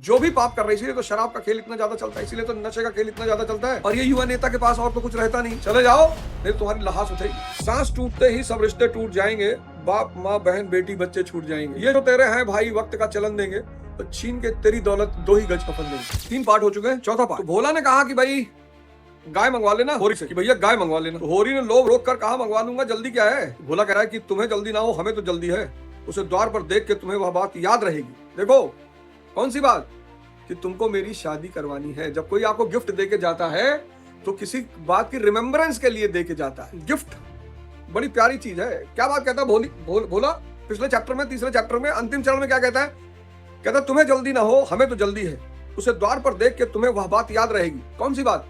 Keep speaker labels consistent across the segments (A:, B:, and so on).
A: जो भी पाप कर रहे हैं, इसीलिए तो शराब का खेल इतना ज्यादा चलता है, इसीलिए तो नशे का खेल इतना ज्यादा चलता है। और ये युवा नेता के पास और तो कुछ रहता नहीं। चले जाओ, नहीं तुम्हारी लहास उठेगी। सांस टूटते ही सब रिश्ते टूट जाएंगे, बाप माँ बहन बेटी बच्चे छूट जाएंगे। ये जो तेरे हैं भाई वक्त का चलन देंगे, तो छीन के तेरी दौलत 2 ही गज कफन देंगे। 3 पार्ट हो चुके हैं, चौथा पार्ट। तो भोला ने कहा कि भाई गाय मंगवा लेना होरी से, कि भैया गाय मंगवा लेना। तो होरी ने लोभ रोक कर कहा मंगवा लूंगा, जल्दी क्या है। भोला कह रहा है कि तुम्हें जल्दी ना हो, हमें तो जल्दी है। उसे द्वार पर देख के तुम्हें वह बात याद रहेगी। देखो कौन सी बात, कि तुमको मेरी शादी करवानी है। जब कोई आपको गिफ्ट देके जाता है तो किसी बात की रिमेम्बरेंस के लिए देके जाता है। गिफ्ट बड़ी प्यारी चीज है। क्या बात कहता है भोला पिछले चैप्टर में, तीसरे चैप्टर में अंतिम चरण में क्या कहता है, कहता तुम्हें जल्दी ना हो, हमें तो जल्दी है। उसे द्वार पर देख के तुम्हें वह बात याद रहेगी। कौन सी बात,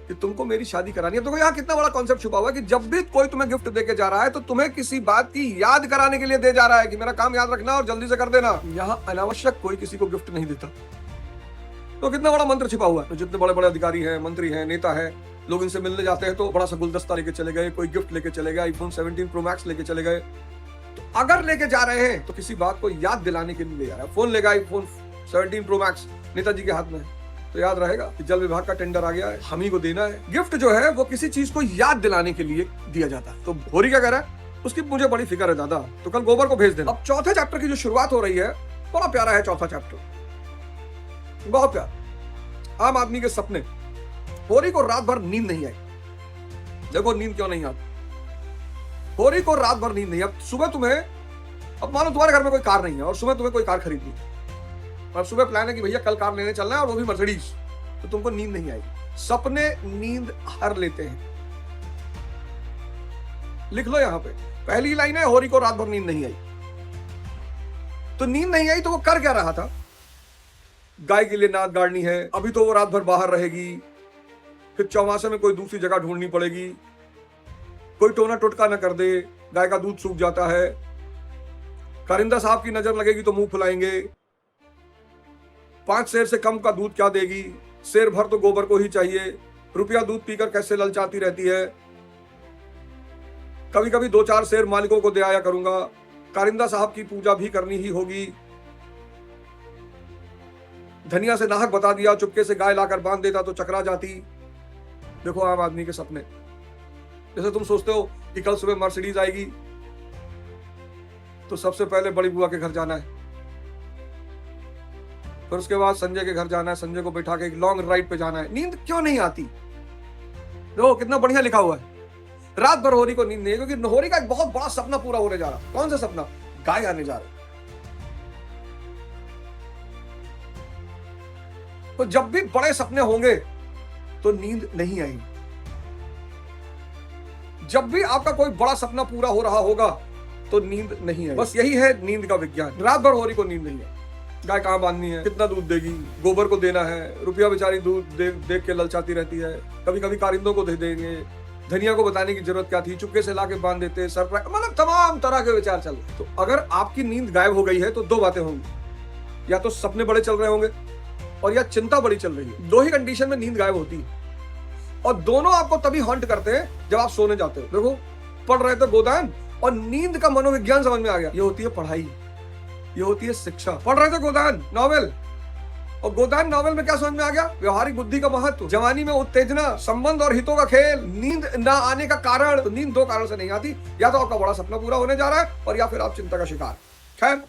A: कि तुमको मेरी शादी करानी है। तो यहाँ कितना बड़ा कॉन्सेप्ट छुपा हुआ है कि जब भी कोई तुम्हें गिफ्ट देके जा रहा है तो तुम्हें किसी बात की याद कराने के लिए दे जा रहा है, कि मेरा काम याद रखना और जल्दी से कर देना। यहाँ अनावश्यक कोई किसी को गिफ्ट नहीं देता। तो कितना बड़ा मंत्र छिपा हुआ है। तो जितने बड़े बड़े अधिकारी हैं, मंत्री हैं, नेता हैं, लोग इनसे मिलने जाते हैं तो बड़ा सा गुलदस्ता लेके चले गए, कोई गिफ्ट लेके चले गए, आईफोन 17 प्रो मैक्स लेके चले गए। तो अगर लेके जा रहे हैं तो किसी बात को याद दिलाने के लिए ले जा रहा है। फोन लेगा, आईफोन 17 प्रो मैक्स नेताजी के हाथ में, तो याद रहेगा कि जल विभाग का टेंडर आ गया है, हम ही को देना है। गिफ्ट जो है वो किसी चीज को याद दिलाने के लिए दिया जाता है। तो भोरी क्या कह रहा है, उसकी मुझे बड़ी फिक्र है दादा, तो कल गोबर को भेज देना। अब चौथे चैप्टर की जो शुरुआत हो रही है, बड़ा प्यारा है चौथा चैप्टर, बहुत प्यारा। आम आदमी के सपने। होरी को रात भर नींद नहीं आई। देखो नींद क्यों नहीं आती। होरी को रात भर नींद नहीं। अब सुबह तुम्हें, अब मानो तुम्हारे घर में कोई कार नहीं है और सुबह तुम्हें कोई कार खरीदनी है, और सुबह प्लान है कि भैया कल कार लेने चलना है और वो भी मर्सिडीज, तो तुमको नींद नहीं आई। सपने नींद हर लेते हैं। लिख लो यहां पे, पहली लाइन है, होरी को रात भर नींद नहीं आई। तो नींद नहीं आई तो वो कर क्या रहा था, गाय के लिए नाद गाड़नी है, अभी तो वो रात भर बाहर रहेगी, फिर चौमासे में कोई दूसरी जगह ढूंढनी पड़ेगी, कोई टोना टोटका न कर दे, गाय का दूध सूख जाता है, कारिंदा साहब की नजर लगेगी तो मुंह फुलाएंगे, 5 सेर से कम का दूध क्या देगी, सेर भर तो गोबर को ही चाहिए, रुपया दूध पीकर कैसे ललचाती रहती है, कभी कभी 2-4 सेर मालिकों को दे आया करूंगा, कारिंदा साहब की पूजा भी करनी ही होगी, धनिया से नाहक बता दिया, चुपके से गाय लाकर बांध देता तो चकरा जाती। देखो आम आदमी के सपने। जैसे तुम सोचते हो कि कल सुबह मर्सिडीज आएगी तो सबसे पहले बड़ी बुआ के घर जाना है, फिर उसके बाद संजय के घर जाना है, संजय को बैठा के एक लॉन्ग राइड पे जाना है। नींद क्यों नहीं आती। देखो कितना बढ़िया लिखा हुआ है, रात भर होरी को नींद नहीं है, क्योंकि होरी का एक बहुत बड़ा सपना पूरा होने जा रहा। कौन सा सपना, गाय आने जा रही। तो जब भी बड़े सपने होंगे तो नींद नहीं आएगी। जब भी आपका कोई बड़ा सपना पूरा हो रहा होगा तो नींद नहीं आएगी। बस यही है नींद का विज्ञान। रात भर होरी को नींद नहीं है। गाय कहां बांधनी है, कितना दूध देगी, गोबर को देना है, रुपया बेचारी दूध देख के ललचाती रहती है, कभी कभी कारिंदों को दे देंगे, धनिया को बताने की जरूरत क्या थी, चुपके से लाके बांध देते, सरप्राइज, मतलब तमाम तरह के विचार चल रहे। तो अगर आपकी नींद गायब हो गई है तो 2 बातें होंगी, या तो सपने बड़े चल रहे होंगे और या चिंता बड़ी चल रही है। 2 ही कंडीशन में नींद गायब होती है, और दोनों आपको तभी हॉन्ट करते हैं जब आप सोने जाते हो। देखो पढ़ रहे थे गोदान और नींद का मनोविज्ञान समझ में आ गया। ये होती है पढ़ाई, ये होती है शिक्षा। पढ़ रहे थे गोदान नॉवेल, और गोदान नॉवेल में क्या समझ में आ गया, व्यवहारिक बुद्धि का महत्व, जवानी में उत्तेजना, संबंध और हितों का खेल, नींद ना आने का कारण। तो नींद 2 कारण से नहीं आती, या तो आपका बड़ा सपना पूरा होने जा रहा है और या फिर आप चिंता का शिकार। खैर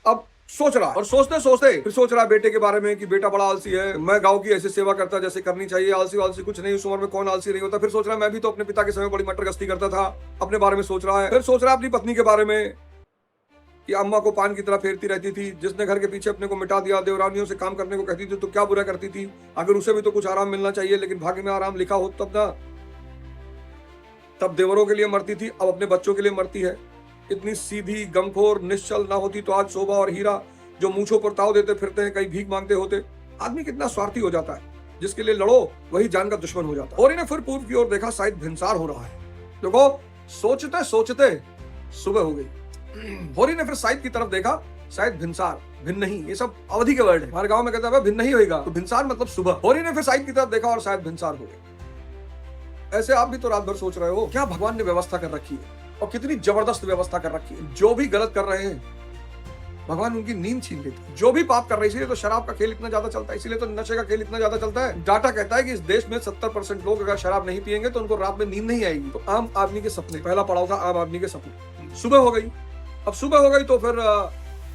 A: अब सोच रहा है, और सोचते सोचते फिर सोच रहा है बेटे के बारे में कि बेटा बड़ा आलसी है, मैं गांव की ऐसी सेवा करता जैसे करनी चाहिए, आलसी वालसी कुछ नहीं, उस उम्र में कौन आलसी नहीं होता। फिर सोच रहा है मैं भी तो अपने पिता के समय बड़ी मटर गश्ती करता था, अपने बारे में सोच रहा है। फिर सोच रहा है अपनी पत्नी के बारे में कि अम्मा को पान की तरह फेरती रहती थी, जिसने घर के पीछे अपने को मिटा दिया, देवरानियों से काम करने को कहती थी तो क्या बुरा करती थी, अगर उसे भी तो कुछ आराम मिलना चाहिए, लेकिन भाग्य में आराम लिखा हो तब ना। तब देवरों के लिए मरती थी, अब अपने बच्चों के लिए मरती है। इतनी सीधी गमखोर निश्चल ना होती तो आज शोभा और हीरा जो मूंछों पर ताव देते फिरते हैं कहीं भीख मांगते होते। आदमी कितना स्वार्थी हो जाता है, जिसके लिए लड़ो वही जान का दुश्मन हो जाता है। और इन्हें फिर पूर्व की ओर देखा, शायद भिनसार हो रहा है। देखो सोचते सोचते सुबह हो गई। होरी ने फिर साइड की तरफ देखा, शायद भिनसार, भिन्न नहीं, ये सब अवधि के वर्ड है। हमारे गांव में कहते हैं भिन्न नहीं होगा, तो भिनसार मतलब सुबह। होरी ने फिर साइड की तरफ देखा और शायद भिनसार हो गई। ऐसे आप भी तो रात भर सोच रहे हो, क्या भगवान ने व्यवस्था कर रखी है, और कितनी जबरदस्त व्यवस्था कर रखी है। जो भी गलत कर रहे हैं भगवान उनकी नींद छीन लेते। जो भी पाप कर रहे, इसीलिए तो शराब का खेल इतना ज्यादा चलता है, इसीलिए तो नशे का खेल इतना ज्यादा चलता है। डाटा कहता है कि इस देश में 70% लोग अगर शराब नहीं पिएंगे तो उनको रात में नींद नहीं आएगी। तो आम आदमी के सपने, पहला पड़ाव था आम आदमी के सपने। सुबह हो गई, अब सुबह हो गई तो फिर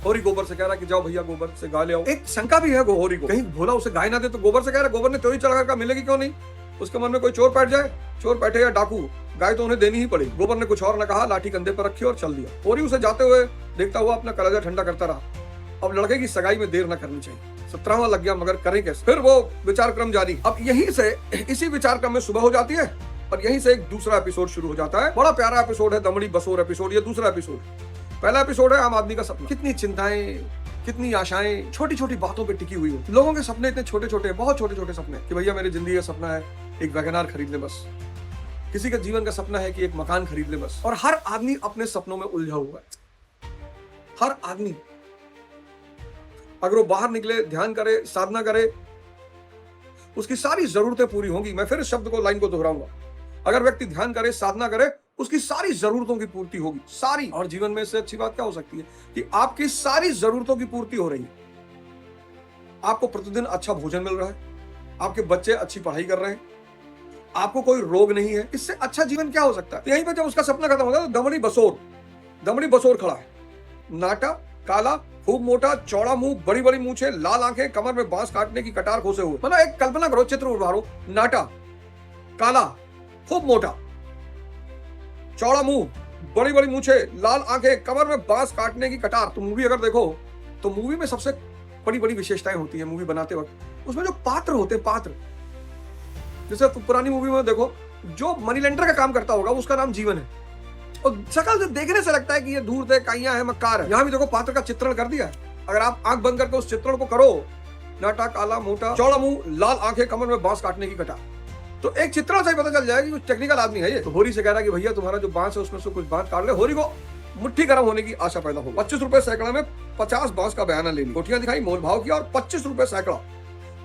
A: होरी गोबर से कह रहा है कि जाओ भैया गोबर से गाय ले आओ। एक शंका भी है होरी को, कहीं भोला उसे गाय ना दे, तो गोबर से कह रहा है गोबर ने चोरी चढ़ा कर मिलेगी क्यों नहीं। उसके मन में कोई चोर बैठ जाए, चोर बैठे या डाकू, गाय तो उन्हें देनी ही पड़ेगी। गोबर ने कुछ और न कहा, लाठी कंधे पर रखी और चल दिया। होरी उसे जाते हुए देखता हुआ अपना कलेजा ठंडा करता रहा। अब लड़के की सगाई में देर न करनी चाहिए। 17वां लग गया, मगर करें कैसे। फिर वो विचार क्रम जारी। अब यहीं से, इसी विचार क्रम में सुबह हो जाती है और यहीं से एक दूसरा एपिसोड शुरू हो जाता है। बड़ा प्यारा एपिसोड है, दमड़ी बसोर एपिसोड। ये दूसरा एपिसोड, पहला एपिसोड है आम आदमी का सपना। कितनी चिंताएं, कितनी आशाएं छोटी छोटी बातों पे टिकी हुई हो। लोगों के सपने इतने छोटे छोटे, बहुत छोटे छोटे सपने कि भैया मेरी जिंदगी का सपना है एक वैगनआर खरीद ले बस। किसी का जीवन का सपना है कि एक मकान खरीद ले बस। और हर आदमी अपने सपनों में उलझा हुआ है। हर आदमी अगर वो बाहर निकले, ध्यान करे, साधना करे, उसकी सारी जरूरतें पूरी होंगी। मैं फिर इस शब्द को, लाइन को दोहराऊंगा। अगर व्यक्ति ध्यान करे, साधना करे, उसकी सारी जरूरतों की पूर्ति होगी, सारी। और जीवन में इससे अच्छी बात क्या हो सकती है कि आपकी सारी जरूरतों की पूर्ति हो रही है। आपको प्रतिदिन अच्छा भोजन मिल रहा है, आपके बच्चे अच्छी पढ़ाई कर रहे हैं, आपको कोई रोग नहीं है। इससे अच्छा जीवन क्या हो सकता है। यहीं पर जब उसका सपना खत्म होता है तो दमड़ी बसोर खड़ा है। नाटा, काला, खूब मोटा, चौड़ा मुंह, बड़ी बड़ी मूछे, लाल आंखें, कमर में बांस काटने की कटार खोसे हुए। मतलब एक कल्पना करो, चित्र उभारो। नाटा, काला, खूब मोटा, चौड़ा मुंह, बड़ी बड़ी मूछे, लाल आंखें, कमर में बांस काटने की कटार। तो मूवी अगर देखो तो मूवी में सबसे बड़ी बड़ी विशेषताएं होती है। मूवी बनाते वक्त उसमें जो पात्र होते हैं, पात्र, जैसे पुरानी मूवी में देखो, जो मनी लेंडर का काम करता होगा उसका नाम जीवन है और शकल से देखने से लगता है कि ये धूर्त है, काइयां है, मक्कार है। यहां भी देखो पात्र का चित्रण कर दिया है। अगर आप आंख बंद करके उस चित्रण को करो, नाटा, काला, मोटा, चौड़ा मुंह, लाल आंखें, कमर में बांस काटने की कटार, तो एक चित्रण से ही पता चल जाएगा कि कुछ टेक्निकल आदमी है ये। तो होरी से कह रहा है कि भैया तुम्हारा जो बांस है उसमें से कुछ बांस काट ले। होरी को मुट्ठी गर्म होने की आशा पैदा हो। 25 रुपए सैकड़ा में 50 बांस का बयाना ले लिया। कोठियां दिखाई, मोल भाव किया और 25 रुपए सैकड़ा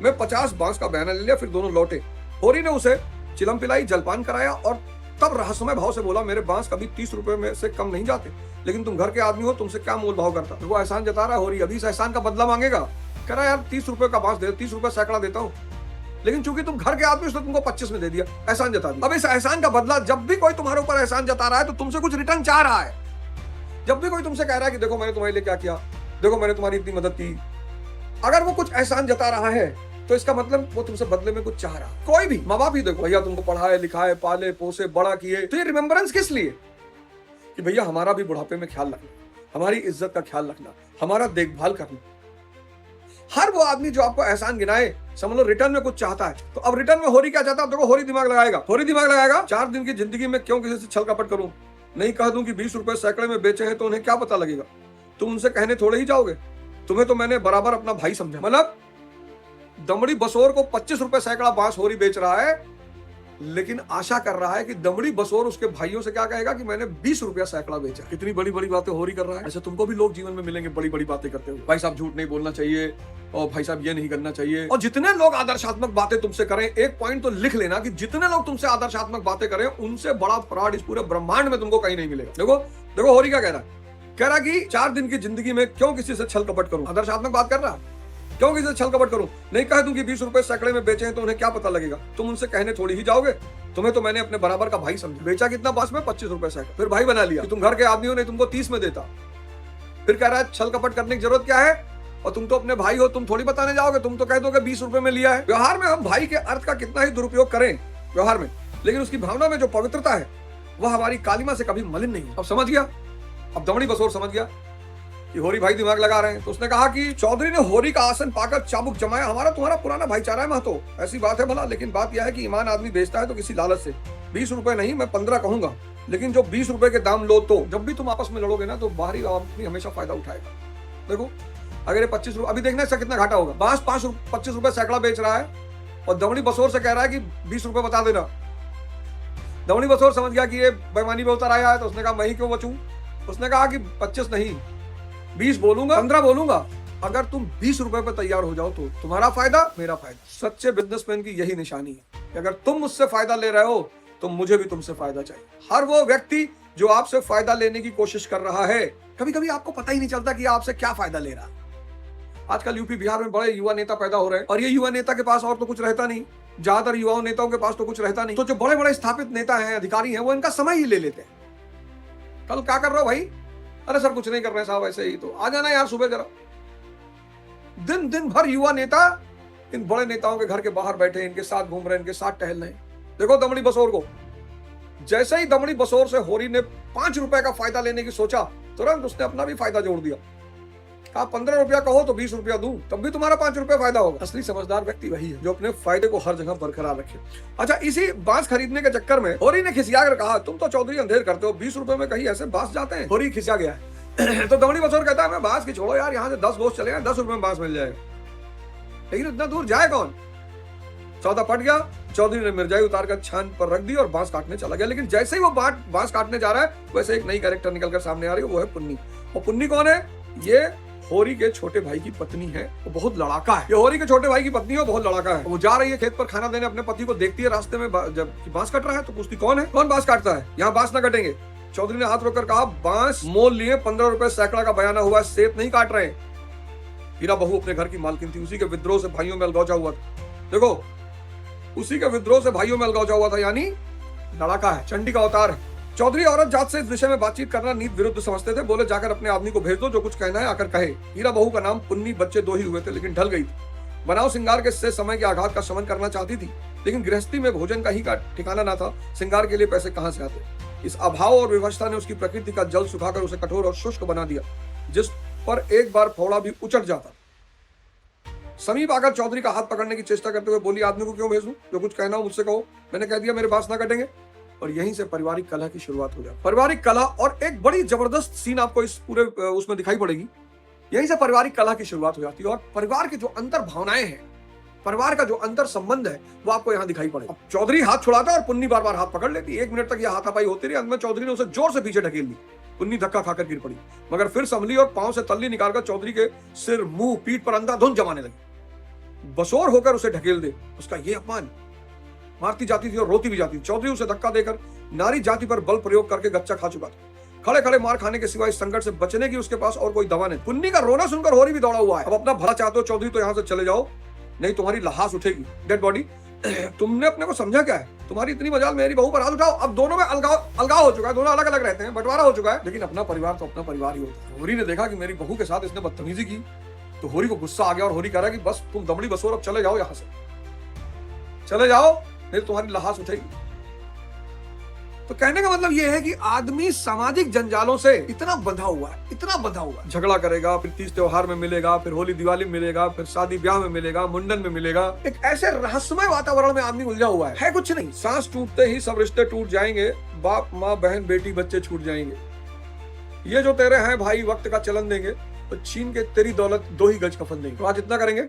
A: में 50 बांस का बयाना ले लिया। फिर दोनों लौटे। होरी ने उसे चिलम पिलाई, जलपान कराया और तब रहस्यमय भाव से बोला, मेरे बांस कभी 30 रुपए में से कम नहीं जाते, लेकिन तुम घर के आदमी हो, तुमसे क्या मोल भाव करता। वो एहसान जता रहा है होरी, अभी इस एहसान का बदला मांगेगा। कह रहा यार 30 रुपए का बांस दे, 30 रुपए सैकड़ा देता हूँ, लेकिन चूंकि तुम घर के आदमी उसने तुमको 25 में दे दिया, एहसान जता दिया। अब इस एहसान का बदला, जब भी कोई तुम्हारे ऊपर एहसान जता रहा है तो तुमसे कुछ रिटर्न चाह रहा है। जब भी कोई तुमसे कह रहा है कि देखो मैंने तुम्हारे लिए क्या किया, देखो मैंने तुम्हारी इतनी मदद की, अगर वो कुछ एहसान जता रहा है तो इसका मतलब वो तुमसे बदले में कुछ चाह रहा। कोई भी माँ बाप ही देखो, भैया तुमको पढ़ाए लिखाए, पाले पोसे, बड़ा किए, तो ये रिमेम्बरेंस किस लिए कि भैया हमारा भी बुढ़ापे में ख्याल रखना, हमारी इज्जत का ख्याल रखना, हमारा देखभाल करना। हर वो आदमी जो आपको एहसान गिनाए, समझ लो रिटर्न में कुछ चाहता है। तो अब रिटर्न में होरी क्या चाहता है। देखो होरी दिमाग लगाएगा, 4 दिन की जिंदगी में क्यों किसी से छल कपट करूं। नहीं कह दूं कि 20 रुपए सैकड़े में बेचे हैं तो उन्हें क्या पता लगेगा। तुम उनसे कहने थोड़े ही जाओगे, तुम्हें तो मैंने बराबर अपना भाई समझा। मतलब दमड़ी बसोर को 25 रुपए सैकड़ा बांस होरी बेच रहा है, लेकिन आशा कर रहा है कि दमड़ी बसोर उसके भाइयों से क्या कहेगा कि मैंने 20 रुपया सैकड़ा बेचा। कितनी बड़ी बड़ी बातें होरी कर रहा है। ऐसे तुमको भी लोग जीवन में मिलेंगे बड़ी बड़ी बातें करते हुए, भाई साहब झूठ नहीं बोलना चाहिए, और भाई साहब ये नहीं करना चाहिए। और जितने लोग आदर्शात्मक बातें तुमसे करें, एक पॉइंट तो लिख लेना कि जितने लोग तुमसे आदर्शात्मक बातें करें, उनसे बड़ा फ्रॉड इस पूरे ब्रह्मांड में तुमको कहीं नहीं मिलेगा। देखो होरी क्या कह रहा है कि 4 दिन की जिंदगी में क्यों किसी से छल कपट करूं। आदर्शात्मक बात कर रहा, क्यों किसी से छल कपट करूं। नहीं कह दूं कि 20 रुपए सैकड़े में बेचे हैं तो उन्हें क्या पता लगेगा। तुम उनसे कहने थोड़ी ही जाओगे, तुम्हें तो मैंने अपने बराबर का भाई समझा। बेचा कितना बांस में, 25 रुपए सैकड़ा, फिर भाई बना लिया कि तुम घर के आदमी हो, नहीं तुमको 30 में देता। फिर कह रहा है छल कपट करने की जरूरत क्या है, और तुम तो अपने भाई हो, तुम थोड़ी बताने जाओगे, तुम तो कह दोगे 20 रुपए में लिया है। व्यवहार में हम भाई के अर्थ का कितना ही दुरुपयोग करें व्यवहार में, लेकिन उसकी भावना में जो पवित्रता है वह हमारी कालिमा से कभी मलिन नहीं। अब समझ गया, अब दमड़ी बसोर समझ गया कि होरी भाई दिमाग लगा रहे हैं। तो उसने कहा कि चौधरी ने होरी का आसन पाकर चाबुक जमाया, हमारा तुम्हारा पुराना भाईचारा है महतो, ऐसी बात है भला, लेकिन बात यह है कि ईमान आदमी बेचता है तो किसी लालच से। 20 रुपए नहीं, मैं 15 कहूंगा, लेकिन जो 20 रुपए के दाम लो, तो जब भी तुम आपस में लड़ोगे ना तो बाहरी आदमी हमेशा फायदा उठाएगा। देखो अगर ये 25 रुपए, अभी देखना इसका कितना घाटा होगा। बांस 25 रुपए सैकड़ा बेच रहा है और दमड़ी बसोर से कह रहा है कि 20 रुपए बता देना। दमड़ी बसोर समझ गया कि ये बेईमानी में उतर आया है, तो उसने कहा मैं ही क्यों बचूं। उसने कहा कि 25 नहीं, 20 बोलूंगा, 15 बोलूंगा, अगर तुम 20 रुपए पे तैयार हो जाओ तो तुम्हारा फायदा मेरा फायदा। सच्चे बिजनेसमैन की यही निशानी है कि अगर तुम मुझसे फायदा ले रहे हो तो मुझे भी तुमसे फायदा चाहिए। हर वो व्यक्ति जो आपसे फायदा लेने की कोशिश कर रहा है। कभी कभी आपको पता ही नहीं चलता कि आपसे क्या फायदा ले रहा। आजकल यूपी बिहार में बड़े युवा नेता पैदा हो रहे हैं और ये युवा नेता के पास और तो कुछ रहता नहीं, ज्यादातर युवा नेताओं के पास तो कुछ रहता नहीं। तो जो बड़े बड़े स्थापित नेता हैं, अधिकारी हैं, वो इनका समय ही ले लेते हैं। कल क्या कर रहे हो भाई? अरे सर कुछ नहीं कर रहे साहब, ऐसे ही। तो आ जाना यार सुबह जरा। दिन दिन भर युवा नेता इन बड़े नेताओं के घर के बाहर बैठे, इनके साथ घूम रहे, इनके साथ टहल रहे। देखो दमड़ी बसोर को, जैसे ही दमड़ी बसोर से होरी ने 5 रुपए का फायदा लेने की सोचा, तुरंत उसने अपना भी फायदा जोड़ दिया। कहा 15 रुपया कहो तो 20 रुपया दूं, तब भी तुम्हारा 5 रुपया फायदा होगा। असली समझदार व्यक्ति वही है जो अपने फायदे को हर जगह बरकरार रखे। अच्छा, इसी बांस खरीदने के चक्कर में होरी ने खिसिया कर कहा, तुम तो चौधरी अंधेर करते हो, 20 रुपए में कहीं ऐसे बांस जाते हैं? होरी खिसिया गया है। तो दमड़ी बसोर कहता है, मैं बांस की छोड़ो यार, यहाँ से 10 गोश्त चले गए, 10 रुपए में बांस मिल जाएगा। लेकिन इतना दूर जाए कौन? सौदा पट गया। चौधरी ने मिर्जाई उतार कर छान पर रख दी और बांस काटने चला गया। लेकिन जैसे ही वो बांस काटने जा रहा है, वैसे एक नई कैरेक्टर निकलकर सामने आ रही है, वो है पुन्नी। और पुन्नी कौन है? ये होरी के छोटे भाई की पत्नी है। वो बहुत लड़ाका है। ये होरी के छोटे भाई की पत्नी है, बहुत लड़ाका है। वो जा रही है खेत पर खाना देने, अपने पति को देखती है रास्ते में जब बांस कट रहा है, तो पूछती कौन है, कौन बांस काटता है, यहाँ बांस ना कटेंगे। चौधरी ने हाथ रोककर कहा, बांस मोल लिए 15 रुपए सैकड़ा का बयाना हुआ है, सेब नहीं काट रहे। हीरा बहू अपने घर की मालकिन थी, उसी के विद्रोह से भाइयों में अलगौजा हुआ था। देखो, उसी के विद्रोह से भाइयों में अलगौजा हुआ था, यानी लड़ाका है, चंडी का अवतार है। चौधरी औरत जात से इस विषय में बातचीत करना नीत विरुद्ध समझते थे। बोले, जाकर अपने आदमी को भेज दो, जो कुछ कहना है आकर कहे। हीरा बहू का नाम पुन्नी, बच्चे 2 ही हुए थे, लेकिन ढल गई थी। बनाव सिंगार के से समय के आघात का शमन करना चाहती थी, लेकिन गृहस्थी में भोजन का ही का ठिकाना ना था। सिंगार के लिए पैसे कहां से आते? इस अभाव और विवशता ने उसकी प्रकृति का जल सुखाकर उसे कठोर और शुष्क बना दिया, जिस पर एक बार फोड़ा भी उचट जाता। समीप आकर चौधरी का हाथ पकड़ने की चेष्टा करते हुए बोली, आदमी को क्यों भेजूं? जो कुछ कहना हो मुझसे कहो, मैंने कह दिया मेरे बांस ना कटेंगे। और यहीं से पारिवारिक कलह की शुरुआत हो जाती। पारिवारिक कलह, और एक बड़ी जबरदस्त सीन आपको इस पूरे उसमें दिखाई पड़ेगी। यहीं से पारिवारिक कलह की शुरुआत हो जाती है और परिवार की जो अंतर भावनाएं हैं, परिवार का जो अंतर संबंध है, वो आपको यहाँ दिखाई पड़ेगा। चौधरी हाथ छुड़ाता और पुन्नी बार बार हाथ पकड़ लेती। 1 मिनट तक यह हाथापाई होती रही। अंत में चौधरी ने उसे जोर से पीछे ढकेल दी। पुन्नी धक्का खाकर गिर पड़ी, मगर फिर संभली और पांव से तल्ली निकालकर चौधरी के सिर, मुंह, पीठ पर अंधाधुंध जमाने लगी। बसोर होकर उसे ढकेल दे, उसका ये अपमान। मारती जाती थी और रोती भी जाती थी। चौधरी उसे धक्का देकर नारी जाति पर बल प्रयोग करके गच्चा खा चुका था। खड़े खड़े मार खाने के सिवाय इस संकट से बचने की उसके पास और कोई दवा नहीं। पुन्नी का रोना सुनकर होरी भी दौड़ा हुआ है। अब अपना भला चाहते हो चौधरी, तो यहाँ से चले जाओ, नहीं तुम्हारी लहास उठेगी, डेड बॉडी। तुमने अपने को समझा क्या है? तुम्हारी इतनी मजाल मेरी बहू पर हाथ उठाओ। अब दोनों में अलगाव हो चुका है, दोनों अलग अलग रहते हैं, बंटवारा हो चुका है, लेकिन अपना परिवार तो अपना परिवार ही होता है। होरी ने देखा कि मेरी बहू के साथ इसने बदतमीजी की, तो होरी को गुस्सा आ गया और होरी कह रहा है कि बस तुम दमड़ी बसोर, अब चले जाओ, यहाँ से चले जाओ, नहीं तुम्हारी लहास उठेगी। तो कहने का मतलब यह है कि आदमी सामाजिक जंजालों से इतना बंधा हुआ है, इतना बंधा हुआ है। झगड़ा करेगा, फिर तीज त्योहार में मिलेगा, फिर होली दिवाली में मिलेगा, फिर शादी ब्याह में मिलेगा, मुंडन में मिलेगा। एक ऐसे रहस्यमय वातावरण में आदमी उलझा हुआ है कुछ नहीं। सांस टूटते ही सब रिश्ते टूट जाएंगे, बाप माँ बहन बेटी बच्चे छूट जाएंगे। ये जो तेरे हैं भाई वक्त का चलन देंगे, तो छीन के तेरी दौलत 2 ही गज कफन देंगे। तो आज इतना करेंगे।